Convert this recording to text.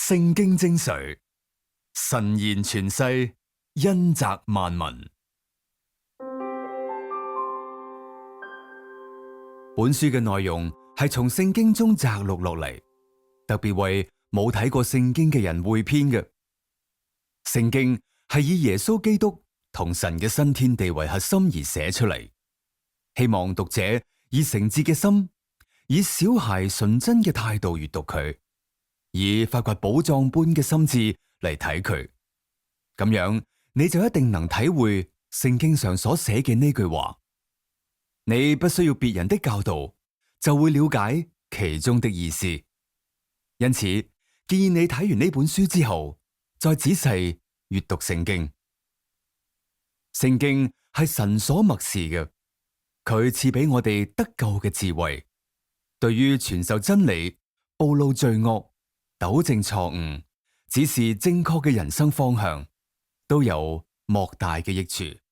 聖經精髓，神言傳世，恩澤萬民。本書嘅內容係從聖經中摘錄落嚟，特別為冇睇過聖經嘅人匯編嘅。聖經係以耶穌基督同神嘅新天地為核心而寫出嚟，希望讀者以誠摯嘅心，以小孩純真嘅態度閱讀佢，以發掘寶藏般嘅心智嚟睇佢。咁樣你就一定能體會聖經上所寫嘅呢句話。你不需要別人的教導，就會了解其中的意思。因此，建議你睇完呢本書之後，再仔細閱讀聖經。聖經係神所默示嘅，佢賜俾我哋得救嘅智慧，對於傳授真理、暴露罪惡、糾正錯誤、指示正確嘅人生方向，都有莫大嘅益處。